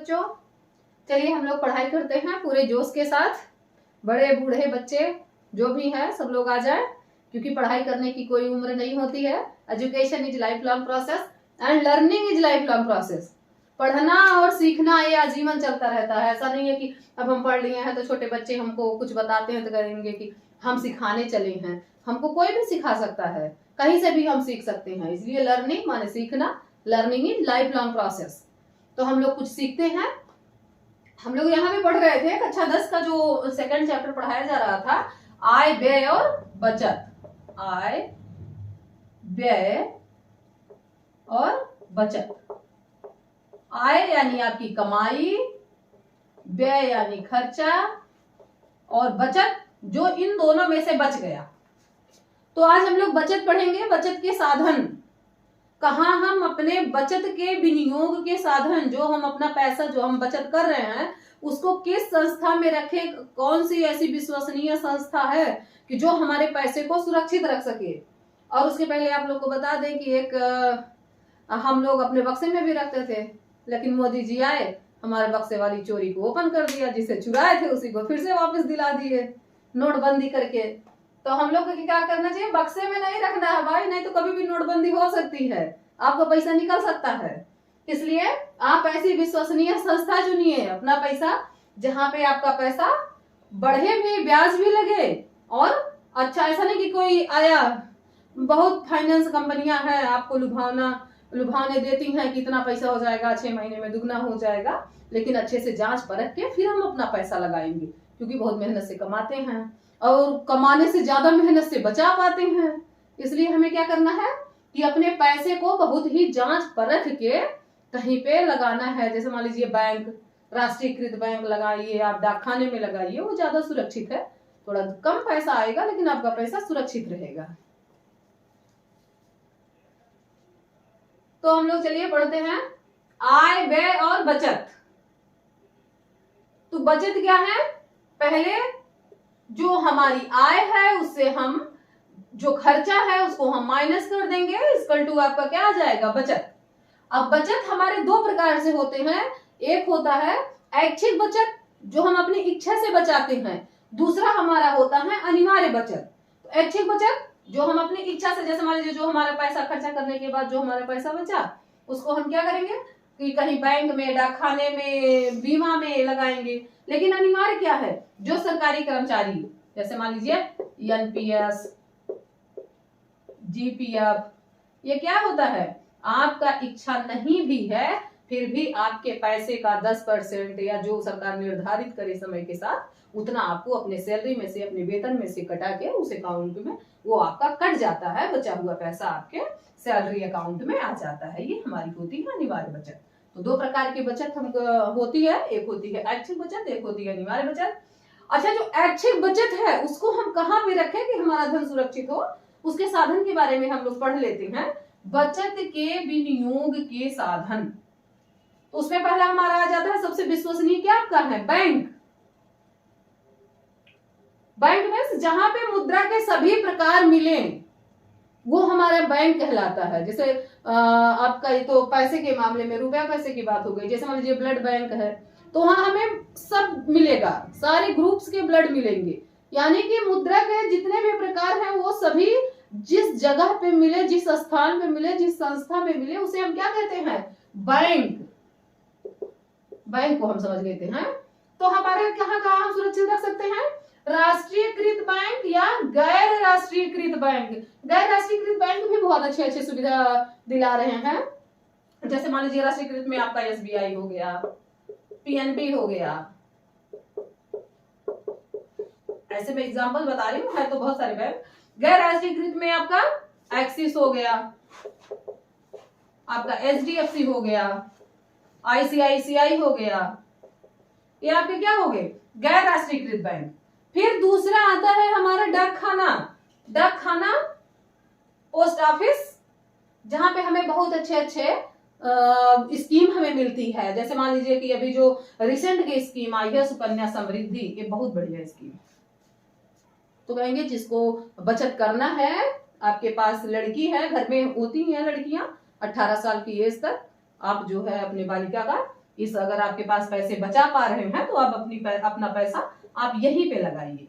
बच्चों, चलिए हम लोग पढ़ाई करते हैं पूरे जोश के साथ। बड़े बूढ़े बच्चे जो भी हैं सब लोग आ जाए, क्योंकि पढ़ाई करने की कोई उम्र नहीं होती है। Education is life long process and learning is life long process. पढ़ना और सीखना ये आजीवन चलता रहता है। ऐसा नहीं है कि अब हम पढ़ लिए हैं तो छोटे बच्चे हमको कुछ बताते हैं तो कहेंगे कि हम सिखाने चले हैं। हमको कोई भी सिखा सकता है, कहीं से भी हम सीख सकते हैं। इसलिए लर्निंग माने सीखना, learning is life long process. तो हम लोग कुछ सीखते हैं। हम लोग यहाँ पे पढ़ रहे थे कक्षा 10 का जो सेकंड चैप्टर पढ़ाया जा रहा था, आय व्यय और बचत। आय व्यय और बचत। आय यानी आपकी कमाई, व्यय यानी खर्चा, और बचत जो इन दोनों में से बच गया। तो आज हम लोग बचत पढ़ेंगे, बचत के साधन। कहाँ हम अपने बचत के विनियोग के साधन, जो हम अपना पैसा जो हम बचत कर रहे हैं उसको किस संस्था में रखें, कौन सी ऐसी विश्वसनीय संस्था है कि जो हमारे पैसे को सुरक्षित रख सके। और उसके पहले आप लोग को बता दें कि एक हम लोग अपने बक्से में भी रखते थे, लेकिन मोदी जी आए, हमारे बक्से वाली चोरी को ओपन कर दिया। जिसे चुराए थे उसी को फिर से वापस दिला दिए नोटबंदी करके। तो हम लोग को क्या करना चाहिए, बक्से में नहीं रखना है भाई, नहीं तो कभी भी नोटबंदी हो सकती है, आपका पैसा निकल सकता है। इसलिए आप ऐसी विश्वसनीय संस्था चुनिए अपना पैसा, जहां पे आपका पैसा बढ़े भी, ब्याज भी लगे। और अच्छा, ऐसा नहीं कि कोई आया, बहुत फाइनेंस कंपनियां हैं आपको लुभाने देती हैं कि इतना पैसा हो जाएगा, 6 महीने में दुगना हो जाएगा। लेकिन अच्छे से जांच परख के फिर हम अपना पैसा लगाएंगे, क्योंकि बहुत मेहनत से कमाते हैं और कमाने से ज्यादा मेहनत से बचा पाते हैं। इसलिए हमें क्या करना है कि अपने पैसे को बहुत ही जांच परख के कहीं पे लगाना है। जैसे मान लीजिए बैंक, राष्ट्रीयकृत बैंक लगाइए, आप डाकखाने में लगाइए, वो ज्यादा सुरक्षित है। थोड़ा कम पैसा आएगा लेकिन आपका पैसा सुरक्षित रहेगा। तो हम लोग चलिए पढ़ते हैं आय व्यय और बचत। तो बचत क्या है, पहले जो हमारी आय है उससे हम जो खर्चा है उसको हम माइनस कर देंगे, इक्वल टू आपका क्या आ जाएगा, बचत। अब बचत हमारे दो प्रकार से होते हैं। एक होता है ऐच्छिक बचत, जो हम अपनी इच्छा से बचाते हैं। दूसरा हमारा होता है अनिवार्य बचत। तो ऐच्छिक बचत जो हम अपनी इच्छा से, जैसे मान लीजिए जो हमारा पैसा खर्चा करने के बाद जो हमारा पैसा बचा उसको हम क्या करेंगे कि कहीं बैंक में, डाकखाने में, बीमा में लगाएंगे। लेकिन अनिवार्य क्या है, जो सरकारी कर्मचारी, जैसे मान लीजिए एनपीएस, जीपीएफ, ये क्या होता है, आपका इच्छा नहीं भी है फिर भी आपके पैसे का 10% या जो सरकार निर्धारित करे समय के साथ उतना आपको अपने सैलरी में से, अपने वेतन में से कटा के उस अकाउंट में वो आपका कट जाता है। बचा हुआ पैसा आपके सैलरी अकाउंट में आ जाता है। ये हमारी होती है अनिवार्य बचत। तो दो प्रकार की बचत हम होती है, एक होती है ऐच्छिक बचत, एक होती है अनिवार्य बचत। अच्छा, जो ऐच्छिक बचत है उसको हम कहाँ पे रखें कि हमारा धन सुरक्षित हो, उसके साधन के बारे में हम लोग पढ़ लेते हैं। बचत के विनियोग के साधन, तो उसमें पहला हमारा आ जाता है सबसे विश्वसनीय क्या आपका है, बैंक। बैंक में जहां पे मुद्रा के सभी प्रकार मिले वो हमारा बैंक कहलाता है। जैसे आपका ये तो पैसे के मामले में रुपया पैसे की बात हो गई। जैसे मान लीजिए ब्लड बैंक है, तो वहां हमें सब मिलेगा, सारे ग्रुप्स के ब्लड मिलेंगे। यानी कि मुद्रा के जितने भी प्रकार हैं वो सभी जिस जगह पे मिले, जिस स्थान पे मिले, जिस संस्था में मिले, उसे हम क्या कहते हैं, बैंक। बैंक को हम समझ लेते हैं। तो हमारे कहाँ कहाँ हम सुरक्षित रख सकते हैं, राष्ट्रीयकृत बैंक या गैर राष्ट्रीयकृत बैंक। गैर राष्ट्रीयकृत बैंक भी बहुत अच्छे अच्छे सुविधा दिला रहे हैं। जैसे मान लीजिए राष्ट्रीयकृत में आपका एसबीआई हो गया, पीएनबी हो गया, ऐसे मैं एग्जांपल बता रही हूँ, है तो बहुत सारे बैंक। गैर राष्ट्रीयकृत में आपका एक्सिस हो गया, आपका एचडीएफसी हो गया, आईसीआईसीआई हो गया, ये आपके क्या हो गए, गैर राष्ट्रीयकृत बैंक। फिर दूसरा आता है हमारा डाकखाना। डाकखाना, पोस्ट ऑफिस, जहां पे हमें बहुत अच्छे अच्छे स्कीम हमें मिलती है। जैसे मान लीजिए कि अभी जो रिसेंट की स्कीम आई है सुकन्या समृद्धि, ये बहुत बढ़िया स्कीम। तो कहेंगे जिसको बचत करना है, आपके पास लड़की है, घर में होती हैं लड़कियां 18 साल की एज तक, आप जो है अपने बालिका का इस अगर आपके पास पैसे बचा पा रहे हैं तो आप अपना पैसा आप यहीं पे लगाइए।